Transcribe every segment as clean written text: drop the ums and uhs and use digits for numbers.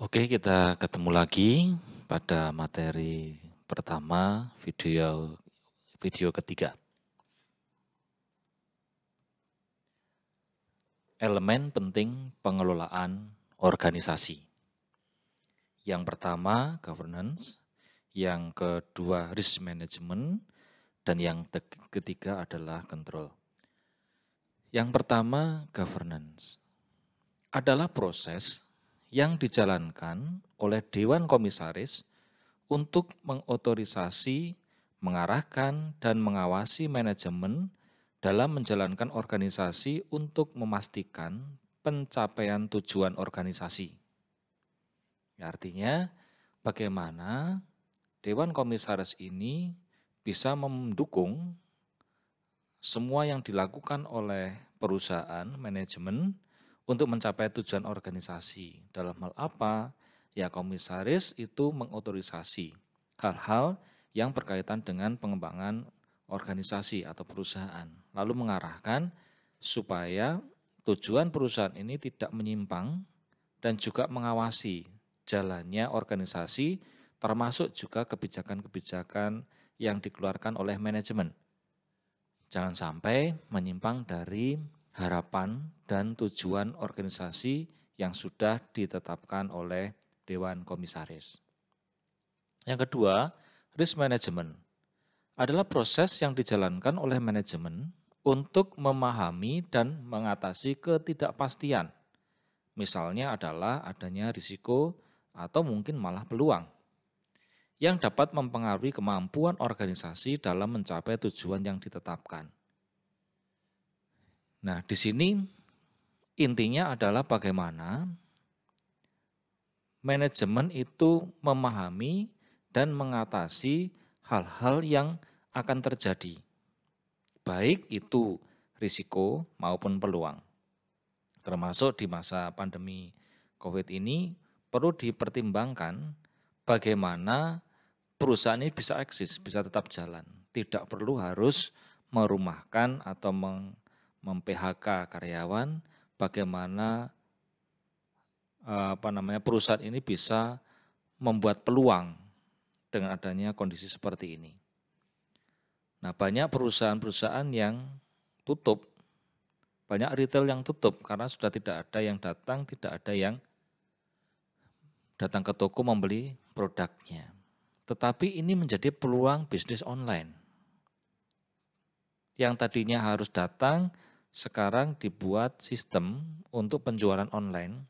Oke, kita ketemu lagi pada materi pertama video ketiga. Elemen penting pengelolaan organisasi. Yang pertama, governance, yang kedua, risk management, dan yang ketiga adalah control. Yang pertama, governance adalah proses yang dijalankan oleh Dewan Komisaris untuk mengotorisasi, mengarahkan, dan mengawasi manajemen dalam menjalankan organisasi untuk memastikan pencapaian tujuan organisasi. Artinya, bagaimana Dewan Komisaris ini bisa mendukung semua yang dilakukan oleh perusahaan manajemen untuk mencapai tujuan organisasi. Dalam hal apa? Ya, komisaris itu mengotorisasi hal-hal yang berkaitan dengan pengembangan organisasi atau perusahaan. Lalu mengarahkan supaya tujuan perusahaan ini tidak menyimpang dan juga mengawasi jalannya organisasi termasuk juga kebijakan-kebijakan yang dikeluarkan oleh manajemen. Jangan sampai menyimpang dari harapan dan tujuan organisasi yang sudah ditetapkan oleh Dewan Komisaris. Yang kedua, risk management adalah proses yang dijalankan oleh manajemen untuk memahami dan mengatasi ketidakpastian. Misalnya adalah adanya risiko atau mungkin malah peluang yang dapat mempengaruhi kemampuan organisasi dalam mencapai tujuan yang ditetapkan. Nah, di sini intinya adalah bagaimana manajemen itu memahami dan mengatasi hal-hal yang akan terjadi, baik itu risiko maupun peluang. Termasuk di masa pandemi COVID ini perlu dipertimbangkan bagaimana perusahaan ini bisa eksis, bisa tetap jalan. Tidak perlu harus merumahkan atau mem-PHK karyawan, bagaimana perusahaan ini bisa membuat peluang dengan adanya kondisi seperti ini. Nah, banyak perusahaan-perusahaan yang tutup, banyak retail yang tutup karena sudah tidak ada yang datang, tidak ada yang datang ke toko membeli produknya. Tetapi ini menjadi peluang bisnis online. Yang tadinya harus datang, sekarang dibuat sistem untuk penjualan online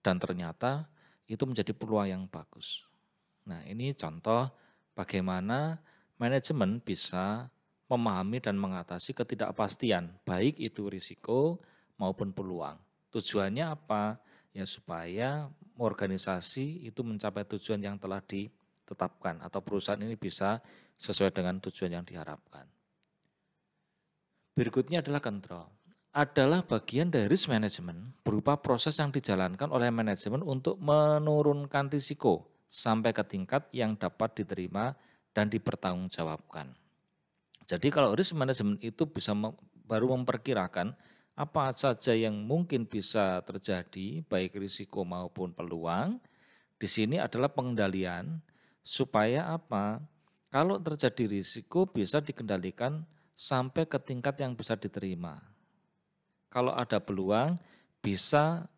dan ternyata itu menjadi peluang yang bagus. Nah, ini contoh bagaimana manajemen bisa memahami dan mengatasi ketidakpastian, baik itu risiko maupun peluang. Tujuannya apa? Ya supaya organisasi itu mencapai tujuan yang telah ditetapkan atau perusahaan ini bisa sesuai dengan tujuan yang diharapkan. Berikutnya adalah control. Adalah bagian dari risk management berupa proses yang dijalankan oleh manajemen untuk menurunkan risiko sampai ke tingkat yang dapat diterima dan dipertanggungjawabkan. Jadi kalau risk management itu bisa baru memperkirakan apa saja yang mungkin bisa terjadi, baik risiko maupun peluang. Di sini adalah pengendalian supaya apa? Kalau terjadi risiko bisa dikendalikan sampai ke tingkat yang bisa diterima. Kalau ada peluang bisa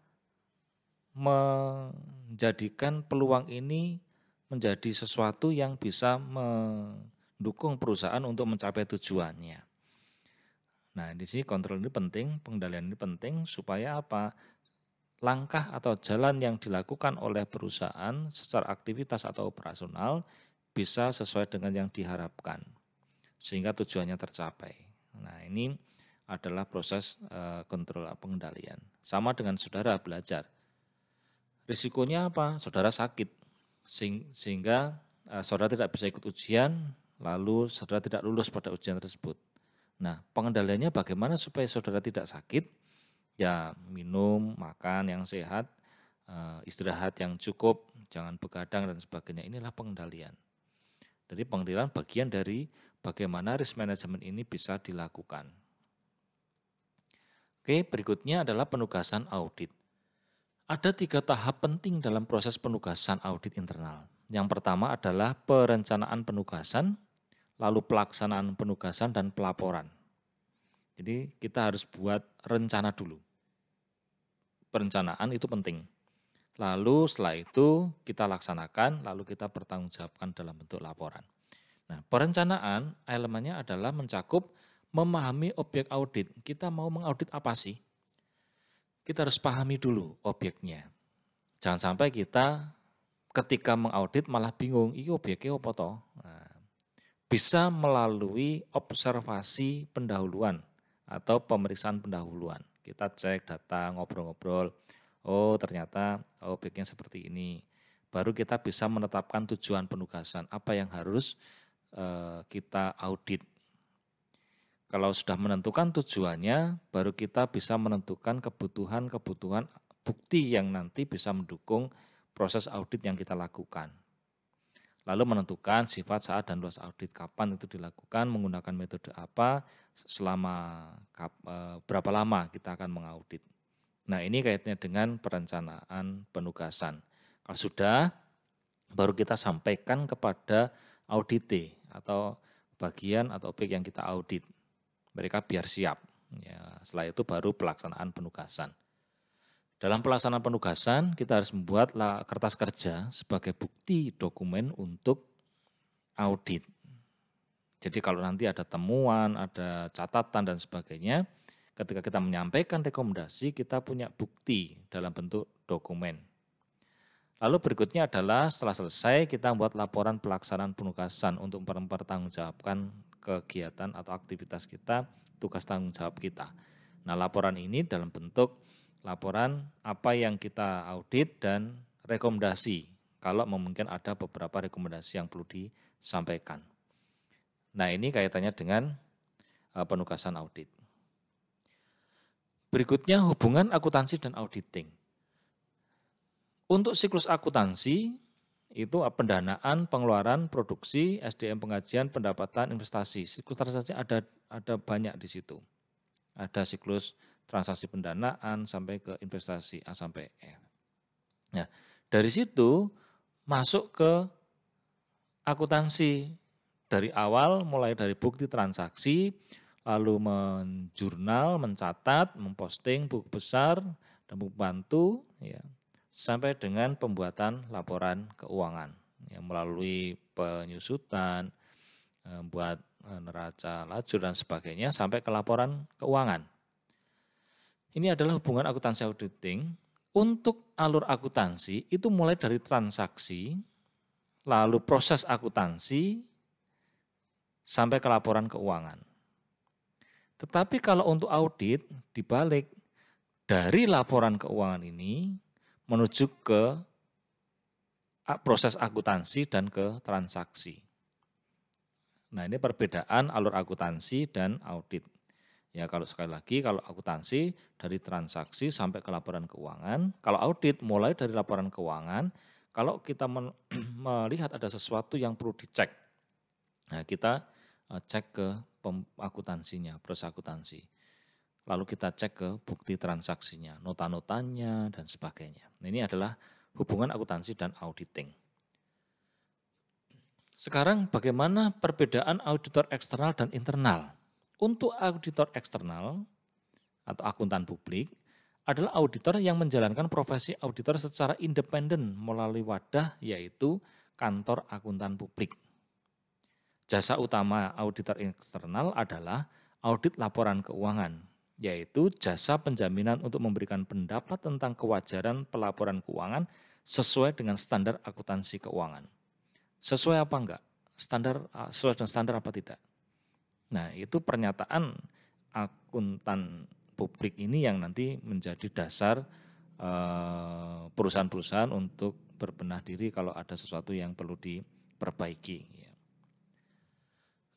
menjadikan peluang ini menjadi sesuatu yang bisa mendukung perusahaan untuk mencapai tujuannya. Nah, di sini kontrol ini penting, pengendalian ini penting supaya apa? Langkah atau jalan yang dilakukan oleh perusahaan secara aktivitas atau operasional bisa sesuai dengan yang diharapkan sehingga tujuannya tercapai. Nah, ini adalah proses kontrol pengendalian. Sama dengan saudara belajar. Risikonya apa? Saudara sakit sehingga saudara tidak bisa ikut ujian, lalu saudara tidak lulus pada ujian tersebut. Nah, pengendaliannya bagaimana supaya saudara tidak sakit? Ya, minum, makan yang sehat, istirahat yang cukup, jangan begadang dan sebagainya. Inilah pengendalian. Jadi pengendalian bagian dari bagaimana risk management ini bisa dilakukan. Oke, berikutnya adalah penugasan audit. Ada 3 tahap penting dalam proses penugasan audit internal. Yang pertama adalah perencanaan penugasan, lalu pelaksanaan penugasan dan pelaporan. Jadi kita harus buat rencana dulu. Perencanaan itu penting. Lalu setelah itu kita laksanakan, lalu kita pertanggungjawabkan dalam bentuk laporan. Nah, perencanaan elemennya adalah mencakup memahami objek audit. Kita mau mengaudit apa sih? Kita harus pahami dulu objeknya. Jangan sampai kita ketika mengaudit malah bingung, ini objeknya apa toh? Nah, bisa melalui observasi pendahuluan atau pemeriksaan pendahuluan. Kita cek data, ngobrol-ngobrol, oh ternyata objeknya seperti ini. Baru kita bisa menetapkan tujuan penugasan, apa yang harus kita audit. Kalau sudah menentukan tujuannya, baru kita bisa menentukan kebutuhan-kebutuhan bukti yang nanti bisa mendukung proses audit yang kita lakukan. Lalu menentukan sifat, saat, dan luas audit, kapan itu dilakukan, menggunakan metode apa, selama berapa lama kita akan mengaudit. Nah, ini kaitannya dengan perencanaan penugasan. Kalau sudah, baru kita sampaikan kepada audite atau bagian atau objek yang kita audit. Mereka biar siap. Ya, setelah itu baru pelaksanaan penugasan. Dalam pelaksanaan penugasan, kita harus membuat kertas kerja sebagai bukti dokumen untuk audit. Jadi kalau nanti ada temuan, ada catatan dan sebagainya, ketika kita menyampaikan rekomendasi, kita punya bukti dalam bentuk dokumen. Lalu berikutnya adalah setelah selesai kita membuat laporan pelaksanaan penugasan untuk mempertanggungjawabkan kegiatan atau aktivitas kita, tugas tanggung jawab kita. Nah, laporan ini dalam bentuk laporan apa yang kita audit dan rekomendasi. Kalau memungkinkan ada beberapa rekomendasi yang perlu disampaikan. Nah, ini kaitannya dengan penugasan audit. Berikutnya hubungan akuntansi dan auditing. Untuk siklus akuntansi, itu pendanaan, pengeluaran, produksi, SDM pengajian, pendapatan, investasi. Siklus transaksi ada banyak di situ. Ada siklus transaksi pendanaan sampai ke investasi A sampai F. Nah, dari situ masuk ke akuntansi. Dari awal mulai dari bukti transaksi, lalu menjurnal, mencatat, memposting buku besar dan buku bantu, ya, sampai dengan pembuatan laporan keuangan yang melalui penyusutan, buat neraca lajur dan sebagainya sampai ke laporan keuangan. Ini adalah hubungan akuntansi auditing. Untuk alur akuntansi itu mulai dari transaksi, lalu proses akuntansi sampai ke laporan keuangan. Tetapi kalau untuk audit dibalik dari laporan keuangan ini menuju ke proses akuntansi dan ke transaksi. Nah, ini perbedaan alur akuntansi dan audit. Ya, kalau sekali lagi kalau akuntansi dari transaksi sampai ke laporan keuangan, kalau audit mulai dari laporan keuangan, kalau kita melihat ada sesuatu yang perlu dicek. Nah, kita cek ke akuntansinya, proses akuntansi. Lalu kita cek ke bukti transaksinya, nota-notanya, dan sebagainya. Ini adalah hubungan akuntansi dan auditing. Sekarang bagaimana perbedaan auditor eksternal dan internal? Untuk auditor eksternal atau akuntan publik adalah auditor yang menjalankan profesi auditor secara independen melalui wadah yaitu kantor akuntan publik. Jasa utama auditor eksternal adalah audit laporan keuangan, yaitu jasa penjaminan untuk memberikan pendapat tentang kewajaran pelaporan keuangan sesuai dengan standar akuntansi keuangan. Sesuai apa enggak? Sesuai dengan standar apa tidak? Nah, itu pernyataan akuntan publik ini yang nanti menjadi dasar perusahaan-perusahaan untuk berbenah diri kalau ada sesuatu yang perlu diperbaiki.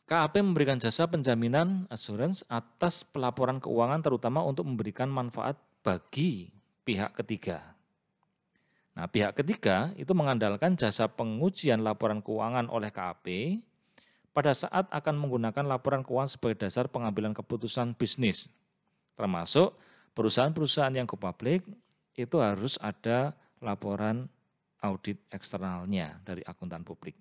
KAP memberikan jasa penjaminan assurance atas pelaporan keuangan terutama untuk memberikan manfaat bagi pihak ketiga. Nah, pihak ketiga itu mengandalkan jasa pengujian laporan keuangan oleh KAP pada saat akan menggunakan laporan keuangan sebagai dasar pengambilan keputusan bisnis, termasuk perusahaan-perusahaan yang go public itu harus ada laporan audit eksternalnya dari akuntan publik.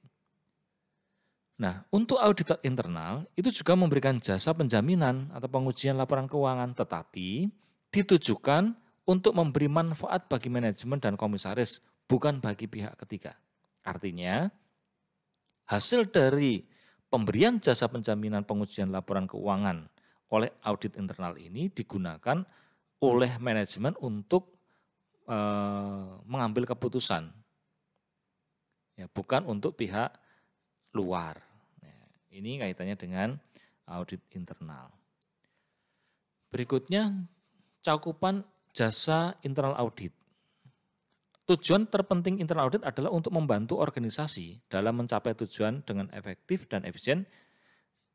Nah, untuk auditor internal itu juga memberikan jasa penjaminan atau pengujian laporan keuangan, tetapi ditujukan untuk memberi manfaat bagi manajemen dan komisaris, bukan bagi pihak ketiga. Artinya, hasil dari pemberian jasa penjaminan pengujian laporan keuangan oleh audit internal ini digunakan oleh manajemen untuk mengambil keputusan, ya, bukan untuk pihak luar. Ini kaitannya dengan audit internal. Berikutnya, cakupan jasa internal audit. Tujuan terpenting internal audit adalah untuk membantu organisasi dalam mencapai tujuan dengan efektif dan efisien.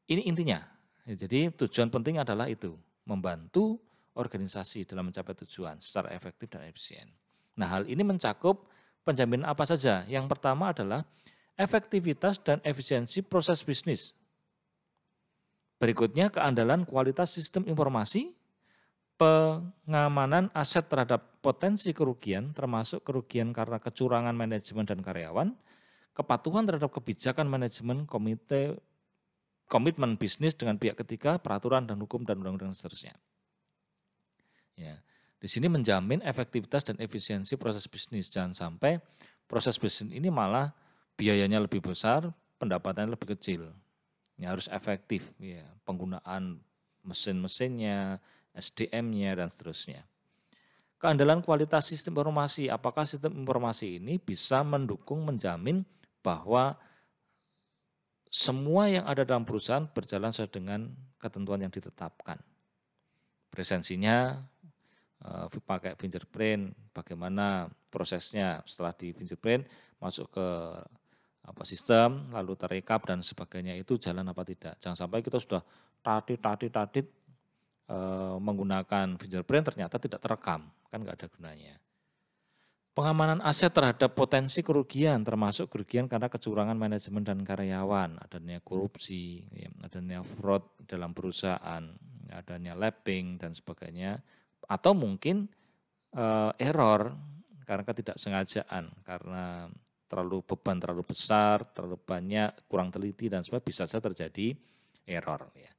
Ini intinya. Jadi tujuan penting adalah itu, membantu organisasi dalam mencapai tujuan secara efektif dan efisien. Nah, hal ini mencakup penjaminan apa saja? Yang pertama adalah efektivitas dan efisiensi proses bisnis. Berikutnya, keandalan kualitas sistem informasi, pengamanan aset terhadap potensi kerugian, termasuk kerugian karena kecurangan manajemen dan karyawan, kepatuhan terhadap kebijakan manajemen, komitmen bisnis dengan pihak ketiga, peraturan dan hukum dan undang-undang seterusnya. Ya, di sini menjamin efektivitas dan efisiensi proses bisnis. Jangan sampai proses bisnis ini malah biayanya lebih besar, pendapatannya lebih kecil. Ya, harus efektif, ya, penggunaan mesin-mesinnya, SDM-nya dan seterusnya. Keandalan kualitas sistem informasi, apakah sistem informasi ini bisa mendukung, menjamin bahwa semua yang ada dalam perusahaan berjalan sesuai dengan ketentuan yang ditetapkan. Presensinya pakai fingerprint, bagaimana prosesnya setelah di fingerprint masuk ke sistem, lalu terekap dan sebagainya, itu jalan apa tidak. Jangan sampai kita sudah tadit menggunakan fingerprint ternyata tidak terekam, kan nggak ada gunanya. Pengamanan aset terhadap potensi kerugian, termasuk kerugian karena kecurangan manajemen dan karyawan, adanya korupsi, adanya fraud dalam perusahaan, adanya lapping dan sebagainya, atau mungkin error karena ketidaksengajaan, karena beban terlalu besar, terlalu banyak, kurang teliti dan sebagainya, bisa saja terjadi error. Ya.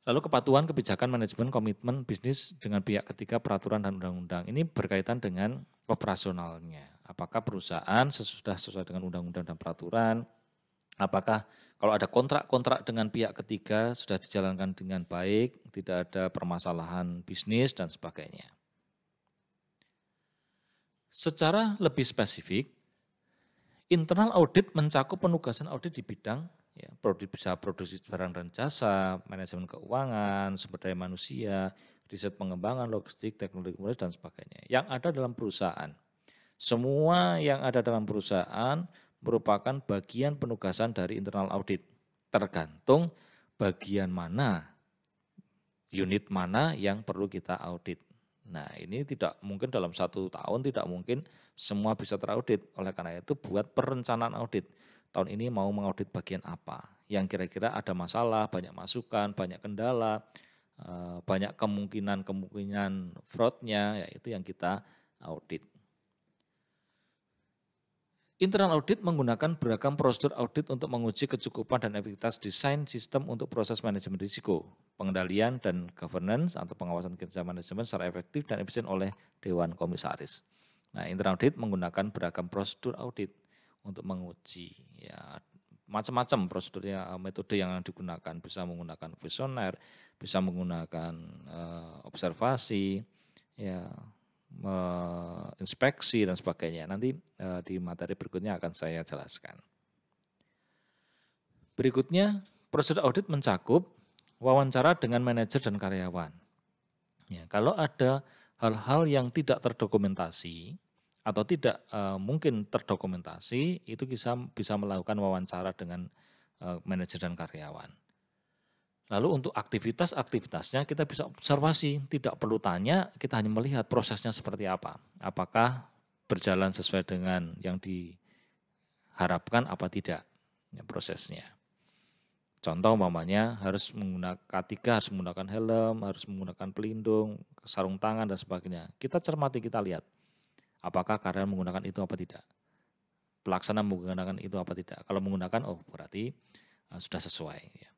Lalu kepatuhan kebijakan manajemen komitmen bisnis dengan pihak ketiga, peraturan dan undang-undang. Ini berkaitan dengan operasionalnya. Apakah perusahaan sudah sesuai dengan undang-undang dan peraturan? Apakah kalau ada kontrak-kontrak dengan pihak ketiga sudah dijalankan dengan baik, tidak ada permasalahan bisnis dan sebagainya. Secara lebih spesifik, internal audit mencakup penugasan audit di bidang bisa produksi barang dan jasa, manajemen keuangan, sumber daya manusia, riset pengembangan, logistik, teknologi informasi dan sebagainya. Yang ada dalam perusahaan. Semua yang ada dalam perusahaan merupakan bagian penugasan dari internal audit. Tergantung bagian mana, unit mana yang perlu kita audit. Nah, ini tidak mungkin dalam 1 tahun, tidak mungkin semua bisa teraudit. Oleh karena itu buat perencanaan audit. Tahun ini mau mengaudit bagian apa, yang kira-kira ada masalah, banyak masukan, banyak kendala, banyak kemungkinan fraudnya, ya itu yang kita audit. Internal audit menggunakan beragam prosedur audit untuk menguji kecukupan dan efektivitas desain sistem untuk proses manajemen risiko, pengendalian dan governance atau pengawasan kinerja manajemen secara efektif dan efisien oleh Dewan Komisaris. Nah, internal audit menggunakan beragam prosedur audit untuk menguji, ya macam-macam prosedurnya, metode yang digunakan, bisa menggunakan kuesioner, bisa menggunakan observasi, ya inspeksi dan sebagainya. Nanti di materi berikutnya akan saya jelaskan. Berikutnya, prosedur audit mencakup wawancara dengan manajer dan karyawan. Ya, kalau ada hal-hal yang tidak terdokumentasi atau tidak mungkin terdokumentasi, itu bisa melakukan wawancara dengan manajer dan karyawan. Lalu untuk aktivitasnya kita bisa observasi, tidak perlu tanya, kita hanya melihat prosesnya seperti apa. Apakah berjalan sesuai dengan yang diharapkan apa tidak, ya, prosesnya. Contoh umpamanya harus menggunakan K3, harus menggunakan helm, harus menggunakan pelindung, sarung tangan dan sebagainya. Kita cermati, kita lihat apakah karyawan menggunakan itu apa tidak. Pelaksana menggunakan itu apa tidak. Kalau menggunakan, oh berarti sudah sesuai. Ya.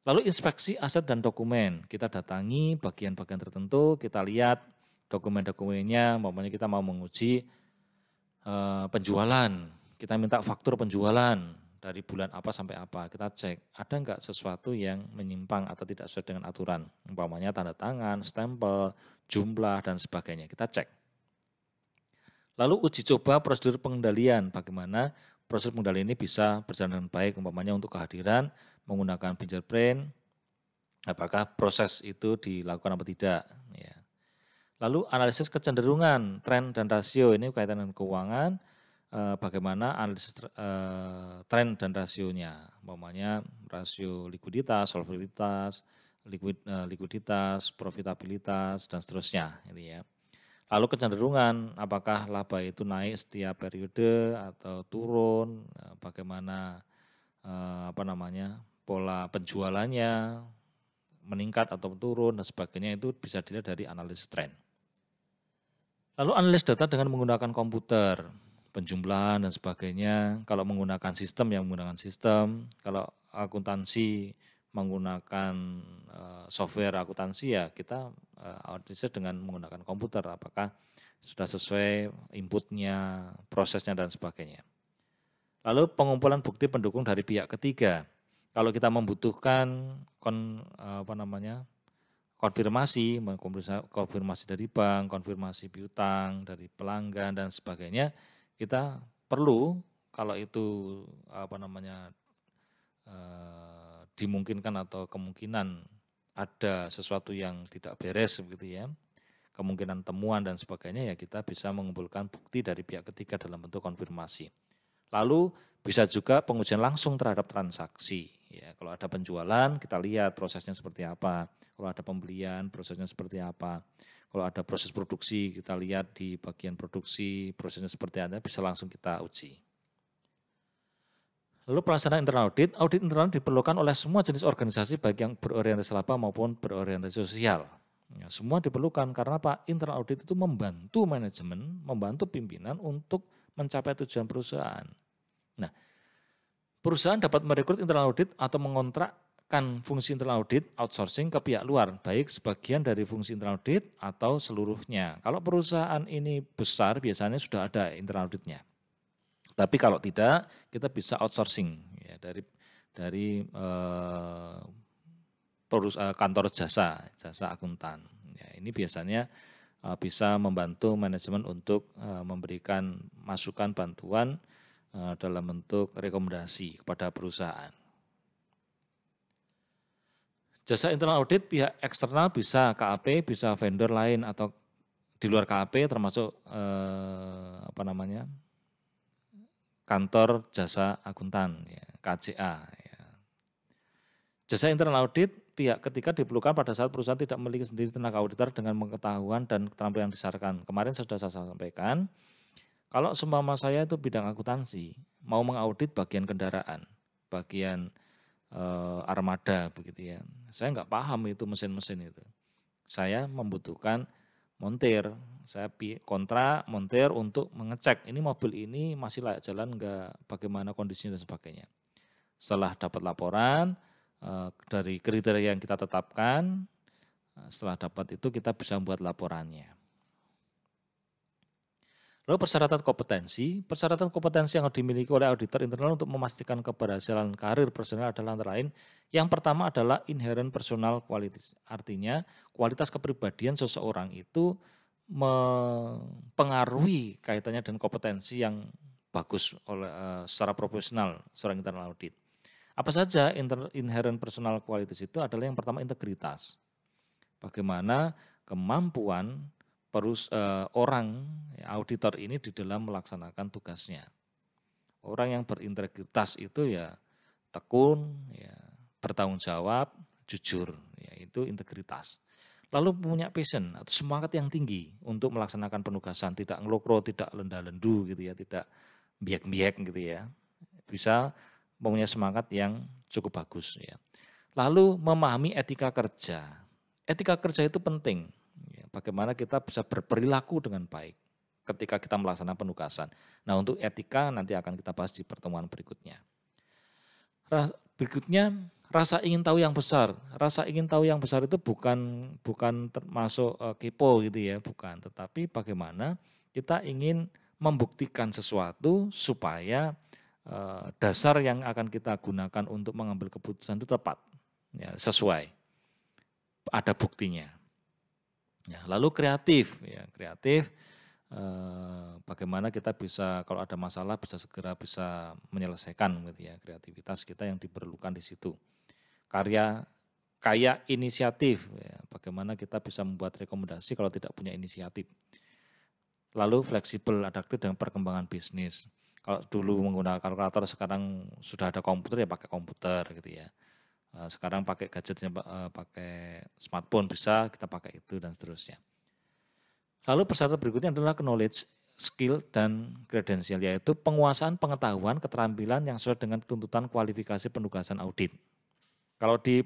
Lalu inspeksi aset dan dokumen. Kita datangi bagian-bagian tertentu, kita lihat dokumen-dokumennya, umpamanya kita mau menguji penjualan. Kita minta faktur penjualan dari bulan apa sampai apa. Kita cek, ada enggak sesuatu yang menyimpang atau tidak sesuai dengan aturan. Umpamanya tanda tangan, stempel, jumlah, dan sebagainya. Kita cek. Lalu uji coba prosedur pengendalian, bagaimana proses pengendalian ini bisa berjalan dengan baik, umpamanya untuk kehadiran menggunakan fingerprint, apakah proses itu dilakukan apa tidak. Ya. Lalu analisis kecenderungan, tren dan rasio, ini kaitan dengan keuangan, bagaimana analisis tren dan rasionya, umpamanya rasio likuiditas, solvabilitas, likuiditas, profitabilitas, dan seterusnya. Ini ya. Lalu kecenderungan, apakah laba itu naik setiap periode atau turun, bagaimana pola penjualannya, meningkat atau turun dan sebagainya, itu bisa dilihat dari analisis tren. Lalu analisis data dengan menggunakan komputer, penjumlahan dan sebagainya. Kalau menggunakan sistem, yang menggunakan sistem. Kalau akuntansi menggunakan software akuntansi, ya kita analisis dengan menggunakan komputer, apakah sudah sesuai inputnya, prosesnya dan sebagainya. Lalu pengumpulan bukti pendukung dari pihak ketiga. Kalau kita membutuhkan konfirmasi dari bank, konfirmasi piutang dari pelanggan dan sebagainya, kita perlu, kalau itu dimungkinkan atau kemungkinan ada sesuatu yang tidak beres begitu ya, kemungkinan temuan dan sebagainya, ya kita bisa mengumpulkan bukti dari pihak ketiga dalam bentuk konfirmasi. Lalu bisa juga pengujian langsung terhadap transaksi. Ya, kalau ada penjualan, kita lihat prosesnya seperti apa. Kalau ada pembelian, prosesnya seperti apa. Kalau ada proses produksi, kita lihat di bagian produksi, prosesnya seperti apa, bisa langsung kita uji. Lalu pelaksanaan internal audit. Audit internal diperlukan oleh semua jenis organisasi, baik yang berorientasi laba maupun berorientasi sosial. Ya, semua diperlukan karena Pak, internal audit itu membantu manajemen, membantu pimpinan untuk mencapai tujuan perusahaan. Nah, perusahaan dapat merekrut internal audit atau mengontrakkan fungsi internal audit outsourcing ke pihak luar, baik sebagian dari fungsi internal audit atau seluruhnya. Kalau perusahaan ini besar, biasanya sudah ada internal auditnya. Tapi kalau tidak, kita bisa outsourcing ya, dari kantor jasa akuntan. Ya, ini biasanya bisa membantu manajemen untuk memberikan masukan, bantuan dalam bentuk rekomendasi kepada perusahaan. Jasa internal audit pihak eksternal bisa KAP, bisa vendor lain atau di luar KAP, termasuk kantor jasa akuntan, ya, KJA. Ya. Jasa internal audit pihak ketiga diperlukan pada saat perusahaan tidak memiliki sendiri tenaga auditor dengan pengetahuan dan keterampilan yang disyaratkan. Kemarin sudah saya sampaikan, kalau seumpama saya itu bidang akuntansi, mau mengaudit bagian kendaraan, bagian armada begitu ya, saya nggak paham itu mesin-mesin itu. Saya membutuhkan montir, saya kontrak montir untuk mengecek ini mobil ini masih layak jalan enggak, bagaimana kondisinya dan sebagainya. Setelah dapat laporan dari kriteria yang kita tetapkan, setelah dapat itu kita bisa membuat laporannya. Lalu persyaratan kompetensi yang dimiliki oleh auditor internal untuk memastikan keberhasilan karir personal adalah antara lain, yang pertama adalah inherent personal qualities, artinya kualitas kepribadian seseorang itu mempengaruhi kaitannya dengan kompetensi yang bagus oleh secara profesional seorang internal audit. Apa saja inherent personal qualities itu adalah yang pertama integritas. Bagaimana kemampuan orang auditor ini di dalam melaksanakan tugasnya. Orang yang berintegritas itu ya tekun, ya bertanggung jawab, jujur, ya itu integritas. Lalu punya passion atau semangat yang tinggi untuk melaksanakan penugasan, tidak ngelokro, tidak lenda-lendu gitu ya, tidak biak-biak gitu ya. Bisa mempunyai semangat yang cukup bagus ya. Lalu memahami etika kerja. Etika kerja itu penting. Ya, bagaimana kita bisa berperilaku dengan baik ketika kita melaksanakan penugasan. Nah, untuk etika nanti akan kita bahas di pertemuan berikutnya. Berikutnya, rasa ingin tahu yang besar. Rasa ingin tahu yang besar itu bukan termasuk kepo gitu ya, bukan. Tetapi bagaimana kita ingin membuktikan sesuatu supaya dasar yang akan kita gunakan untuk mengambil keputusan itu tepat, ya, sesuai, ada buktinya. Ya, lalu kreatif, ya, kreatif. Bagaimana kita bisa kalau ada masalah bisa segera bisa menyelesaikan gitu ya, kreativitas kita yang diperlukan di situ. Kayak inisiatif ya, bagaimana kita bisa membuat rekomendasi kalau tidak punya inisiatif. Lalu fleksibel, adaptif dengan perkembangan bisnis. Kalau dulu menggunakan kalkulator, sekarang sudah ada komputer ya pakai komputer gitu ya. Sekarang pakai gadgetnya, pakai smartphone bisa, kita pakai itu dan seterusnya. Lalu persyaratan berikutnya adalah knowledge, skill, dan kredensial, yaitu penguasaan pengetahuan, keterampilan yang sesuai dengan tuntutan kualifikasi penugasan audit. Kalau di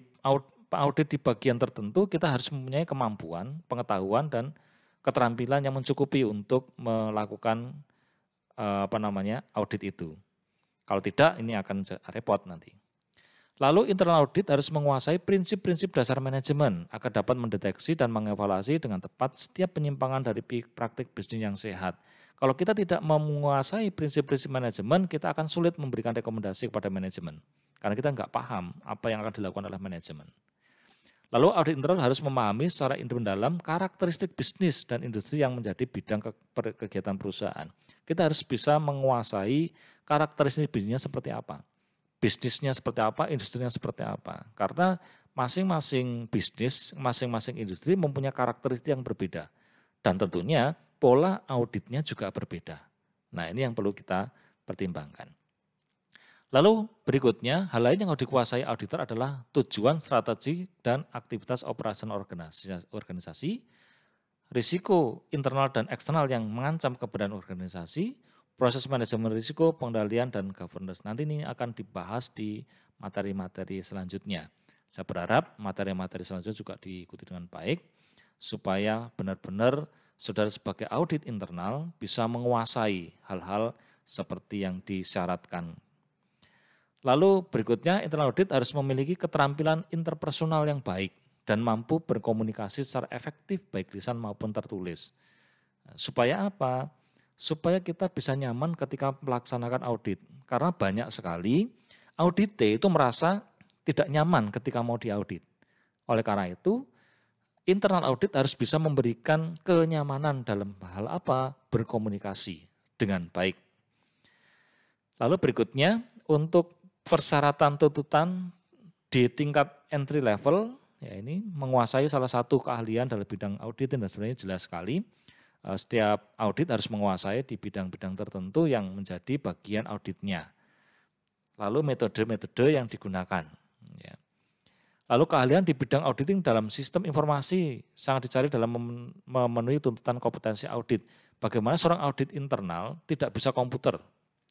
audit di bagian tertentu, kita harus mempunyai kemampuan, pengetahuan, dan keterampilan yang mencukupi untuk melakukan audit itu. Kalau tidak, ini akan repot nanti. Lalu internal audit harus menguasai prinsip-prinsip dasar manajemen agar dapat mendeteksi dan mengevaluasi dengan tepat setiap penyimpangan dari praktik bisnis yang sehat. Kalau kita tidak menguasai prinsip-prinsip manajemen, kita akan sulit memberikan rekomendasi kepada manajemen. Karena kita nggak paham apa yang akan dilakukan oleh manajemen. Lalu audit internal harus memahami secara mendalam karakteristik bisnis dan industri yang menjadi bidang kegiatan perusahaan. Kita harus bisa menguasai karakteristik bisnisnya seperti apa. Bisnisnya seperti apa, industrinya seperti apa. Karena masing-masing bisnis, masing-masing industri mempunyai karakteristik yang berbeda. Dan tentunya pola auditnya juga berbeda. Nah, ini yang perlu kita pertimbangkan. Lalu berikutnya, hal lain yang harus dikuasai auditor adalah tujuan, strategi, dan aktivitas operasional organisasi, risiko internal dan eksternal yang mengancam keberadaan organisasi, proses manajemen risiko, pengendalian, dan governance. Nanti ini akan dibahas di materi-materi selanjutnya. Saya berharap materi-materi selanjutnya juga diikuti dengan baik, supaya benar-benar saudara sebagai audit internal bisa menguasai hal-hal seperti yang disyaratkan. Lalu berikutnya, internal audit harus memiliki keterampilan interpersonal yang baik dan mampu berkomunikasi secara efektif baik lisan maupun tertulis. Supaya apa? Supaya kita bisa nyaman ketika melaksanakan audit. Karena banyak sekali audite itu merasa tidak nyaman ketika mau diaudit. Oleh karena itu, internal audit harus bisa memberikan kenyamanan dalam hal apa? Berkomunikasi dengan baik. Lalu berikutnya, untuk persyaratan tuntutan di tingkat entry level, ya ini menguasai salah satu keahlian dalam bidang audit dan sebenarnya jelas sekali. Setiap audit harus menguasai di bidang-bidang tertentu yang menjadi bagian auditnya. Lalu metode-metode yang digunakan. Ya. Lalu keahlian di bidang auditing dalam sistem informasi sangat dicari dalam memenuhi tuntutan kompetensi audit. Bagaimana seorang audit internal tidak bisa komputer,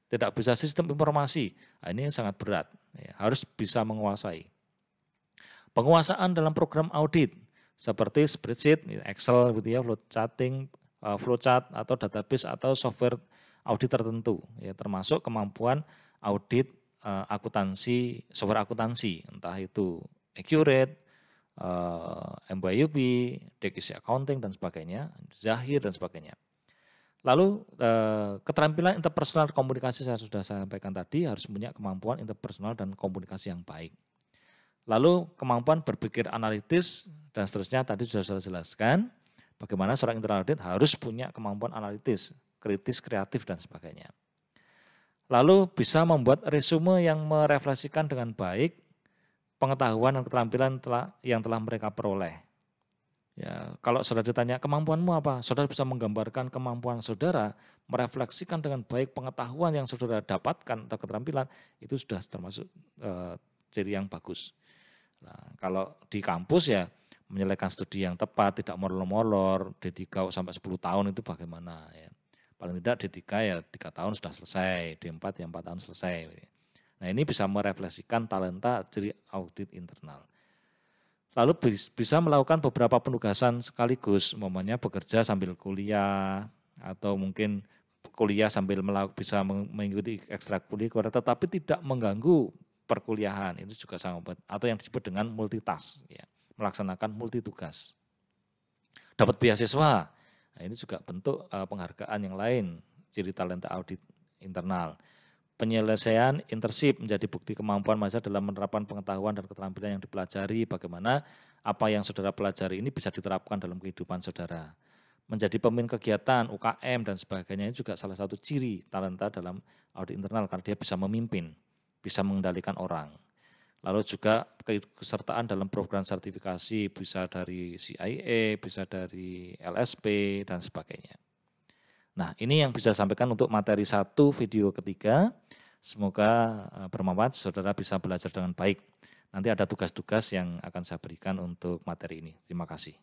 tidak bisa sistem informasi. Nah, ini sangat berat, ya, harus bisa menguasai. Penguasaan dalam program audit seperti spreadsheet, Excel gitu ya, flowchart atau database atau software audit tertentu, ya, termasuk kemampuan audit akuntansi, software akuntansi, entah itu Accurate, MYOB, DXC Accounting dan sebagainya, Zahir dan sebagainya. Lalu keterampilan interpersonal komunikasi saya sudah sampaikan tadi, harus punya kemampuan interpersonal dan komunikasi yang baik. Lalu kemampuan berpikir analitis dan seterusnya tadi sudah saya jelaskan. Bagaimana seorang internal audit harus punya kemampuan analitis, kritis, kreatif, dan sebagainya. Lalu bisa membuat resume yang merefleksikan dengan baik pengetahuan dan keterampilan yang telah mereka peroleh. Ya, kalau saudara ditanya kemampuanmu apa, saudara bisa menggambarkan kemampuan saudara, merefleksikan dengan baik pengetahuan yang saudara dapatkan atau keterampilan, itu sudah termasuk ciri yang bagus. Nah, kalau di kampus ya, menyelesaikan studi yang tepat, tidak molor-molor, D3 sampai 10 tahun itu bagaimana ya. Paling tidak D3 ya 3 tahun sudah selesai, D4 ya 4 tahun selesai. Nah, ini bisa merefleksikan talenta ciri audit internal. Lalu bisa melakukan beberapa penugasan sekaligus, umpamanya bekerja sambil kuliah, atau mungkin kuliah sambil bisa mengikuti ekstrakurikuler, tetapi tidak mengganggu perkuliahan. Itu juga sangat, atau yang disebut dengan multitask, ya, melaksanakan multi tugas. Dapat beasiswa, nah ini juga bentuk penghargaan yang lain, ciri talenta audit internal. Penyelesaian internship menjadi bukti kemampuan mahasiswa dalam menerapkan pengetahuan dan keterampilan yang dipelajari, bagaimana apa yang saudara pelajari ini bisa diterapkan dalam kehidupan saudara. Menjadi pemimpin kegiatan, UKM dan sebagainya ini juga salah satu ciri talenta dalam audit internal, karena dia bisa memimpin, bisa mengendalikan orang. Lalu juga keikutsertaan dalam program sertifikasi, bisa dari CIA, bisa dari LSP dan sebagainya. Nah, ini yang bisa saya sampaikan untuk materi 1 video ketiga. Semoga bermanfaat, saudara bisa belajar dengan baik. Nanti ada tugas-tugas yang akan saya berikan untuk materi ini. Terima kasih.